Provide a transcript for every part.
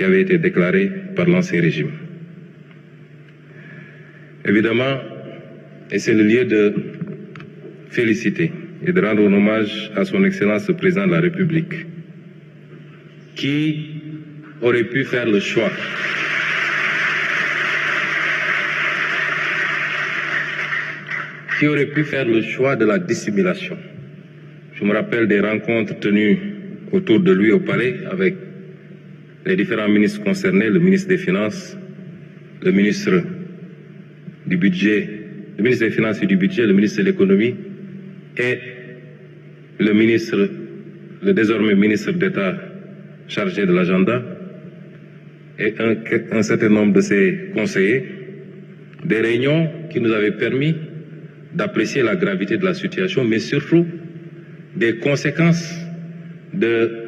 qui avait été déclaré par l'ancien régime. Évidemment, et c'est le lieu de féliciter et de rendre un hommage à son Excellence le Président de la République, qui aurait pu faire le choix de la dissimulation. Je me rappelle des rencontres tenues autour de lui au palais avec les différents ministres concernés, le ministre des Finances, le ministre du Budget, le ministre des Finances et du Budget, le ministre de l'Économie et le désormais ministre d'État chargé de l'agenda et un certain nombre de ses conseillers, des réunions qui nous avaient permis d'apprécier la gravité de la situation, mais surtout des conséquences de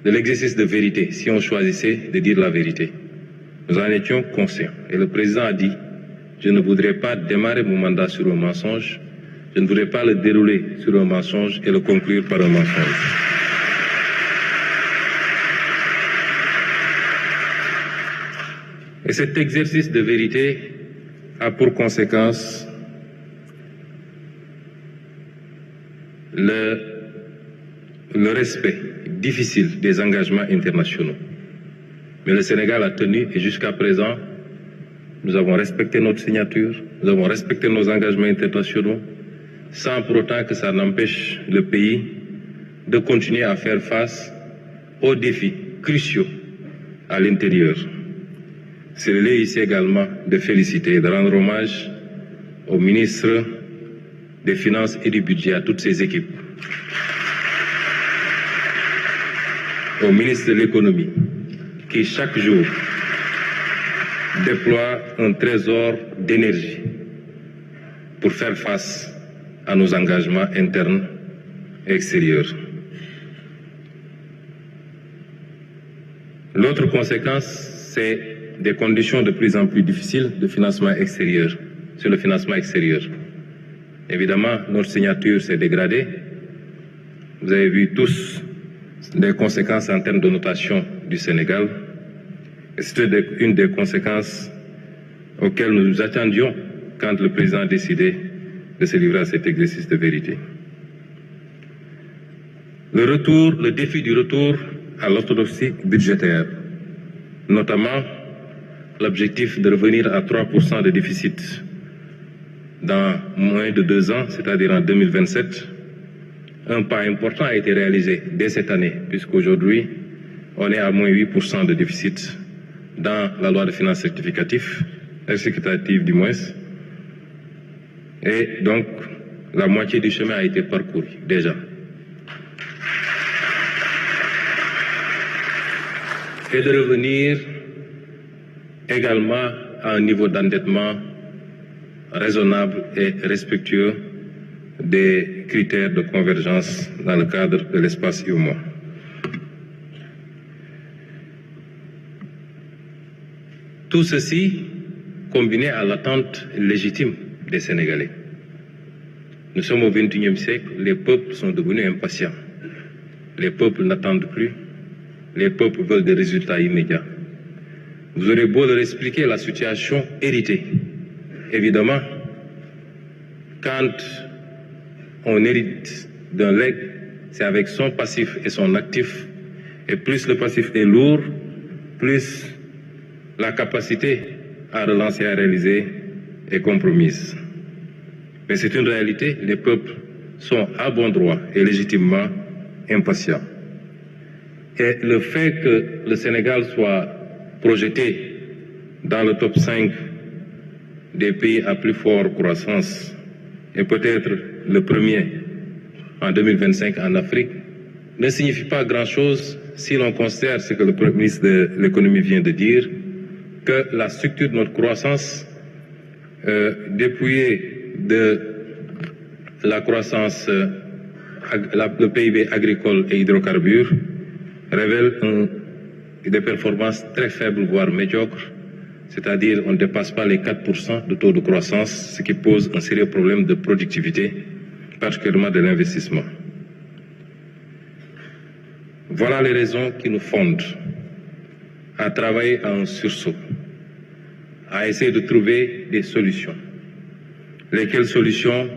l'exercice de vérité, si on choisissait de dire la vérité. Nous en étions conscients. Et le président a dit, je ne voudrais pas démarrer mon mandat sur un mensonge, je ne voudrais pas le dérouler sur un mensonge et le conclure par un mensonge. Et cet exercice de vérité a pour conséquence le respect difficile des engagements internationaux. Mais le Sénégal a tenu et jusqu'à présent, nous avons respecté notre signature, nous avons respecté nos engagements internationaux, sans pour autant que ça n'empêche le pays de continuer à faire face aux défis cruciaux à l'intérieur. C'est le lieu ici également de féliciter et de rendre hommage au ministre des Finances et du Budget, à toutes ses équipes, au ministre de l'Économie, qui chaque jour déploie un trésor d'énergie pour faire face à nos engagements internes et extérieurs. L'autre conséquence, c'est des conditions de plus en plus difficiles de financement extérieur, sur le financement extérieur. Évidemment, notre signature s'est dégradée. Vous avez vu tous les conséquences en termes de notation du Sénégal. Et c'était une des conséquences auxquelles nous nous attendions quand le président a décidé de se livrer à cet exercice de vérité. Le défi du retour à l'orthodoxie budgétaire, notamment l'objectif de revenir à 3% de déficit dans moins de 2 ans, c'est-à-dire en 2027, un pas important a été réalisé dès cette année, puisqu'aujourd'hui, on est à moins 8% de déficit dans la loi de finances rectificative du moins. Et donc, la moitié du chemin a été parcouru déjà. Et de revenir également à un niveau d'endettement raisonnable et respectueux des critères de convergence dans le cadre de l'espace UEMOA. Tout ceci combiné à l'attente légitime des Sénégalais. Nous sommes au XXIe siècle, les peuples sont devenus impatients. Les peuples n'attendent plus, les peuples veulent des résultats immédiats. Vous aurez beau leur expliquer la situation héritée. Évidemment, quand on hérite d'un legs, c'est avec son passif et son actif, et plus le passif est lourd, plus la capacité à relancer et à réaliser est compromise. Mais c'est une réalité, les peuples sont à bon droit et légitimement impatients. Et le fait que le Sénégal soit projeté dans le top 5 des pays à plus forte croissance et peut-être le premier en 2025 en Afrique ne signifie pas grand-chose si l'on considère ce que le Premier ministre de l'Économie vient de dire, que la structure de notre croissance, dépouillée de la croissance, le PIB agricole et hydrocarbures, révèle des performances très faibles, voire médiocres, c'est-à-dire on ne dépasse pas les 4% de taux de croissance, ce qui pose un sérieux problème de productivité, particulièrement de l'investissement. Voilà les raisons qui nous fondent à travailler à un sursaut, à essayer de trouver des solutions. Lesquelles solutions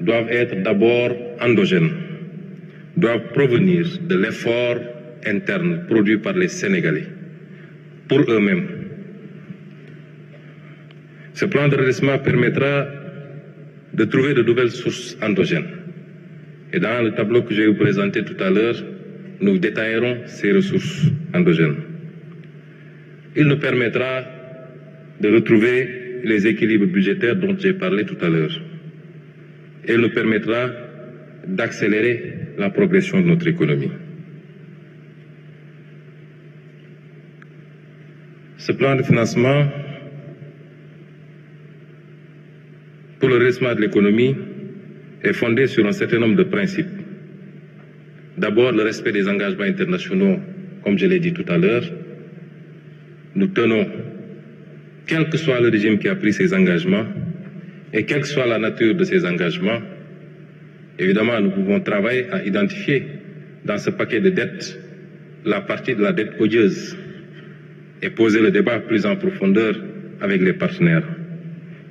doivent être d'abord endogènes, doivent provenir de l'effort interne produit par les Sénégalais, pour eux-mêmes. Ce plan de redressement permettra de trouver de nouvelles sources endogènes. Et dans le tableau que je vais vous présenter tout à l'heure, nous détaillerons ces ressources endogènes. Il nous permettra de retrouver les équilibres budgétaires dont j'ai parlé tout à l'heure. Il nous permettra d'accélérer la progression de notre économie. Ce plan de financement pour le redressement de l'économie est fondé sur un certain nombre de principes. D'abord, le respect des engagements internationaux, comme je l'ai dit tout à l'heure. Nous tenons, quel que soit le régime qui a pris ces engagements et quelle que soit la nature de ces engagements, évidemment, nous pouvons travailler à identifier dans ce paquet de dettes la partie de la dette odieuse et poser le débat plus en profondeur avec les partenaires.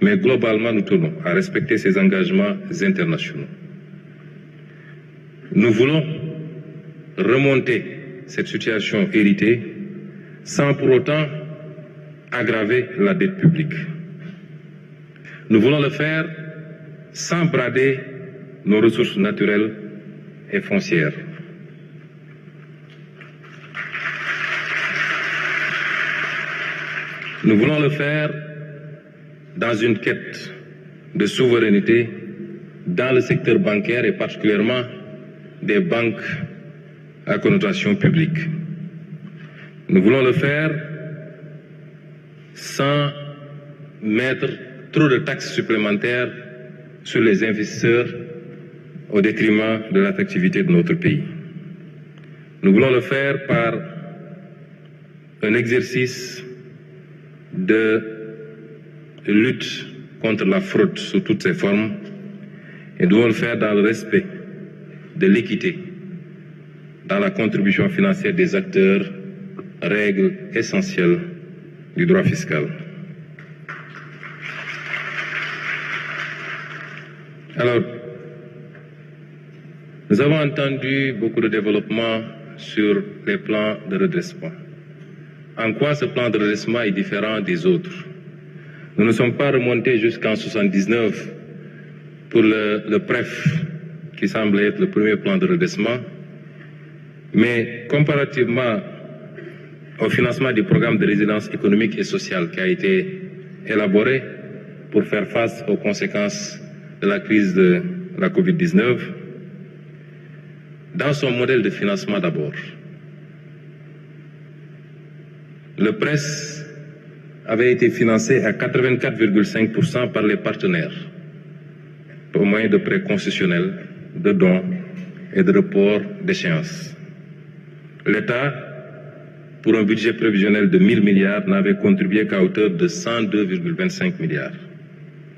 Mais globalement, nous tenons à respecter ces engagements internationaux. Nous voulons remonter cette situation héritée sans pour autant aggraver la dette publique. Nous voulons le faire sans brader nos ressources naturelles et foncières. Nous voulons le faire dans une quête de souveraineté dans le secteur bancaire et particulièrement des banques à connotation publique. Nous voulons le faire sans mettre trop de taxes supplémentaires sur les investisseurs au détriment de l'attractivité de notre pays. Nous voulons le faire par un exercice de lutte contre la fraude sous toutes ses formes et nous devons le faire dans le respect de l'équité, dans la contribution financière des acteurs, règles essentielles du droit fiscal. Alors, nous avons entendu beaucoup de développement sur les plans de redressement. En quoi ce plan de redressement est différent des autres? Nous ne sommes pas remontés jusqu'en 1979 pour le PREF, qui semble être le premier plan de redressement, mais comparativement au financement du programme de résilience économique et sociale qui a été élaboré pour faire face aux conséquences de la crise de la COVID-19, dans son modèle de financement d'abord, le PRES avait été financé à 84,5% par les partenaires, au moyen de prêts concessionnels, de dons et de reports d'échéance. L'État, pour un budget prévisionnel de 1000 milliards, n'avait contribué qu'à hauteur de 102,25 milliards,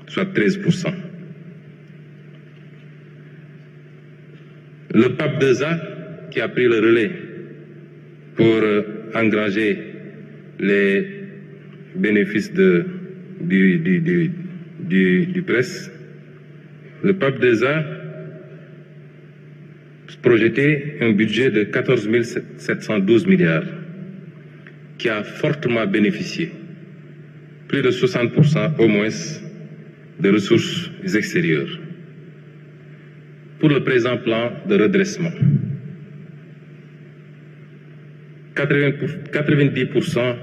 soit 13%. Le PAP 2A, qui a pris le relais pour engranger les bénéfices du PRES, le PAP 2A projetait un budget de 14 712 milliards qui a fortement bénéficié, plus de 60% au moins, de ressources extérieures. Pour le présent plan de redressement, 90%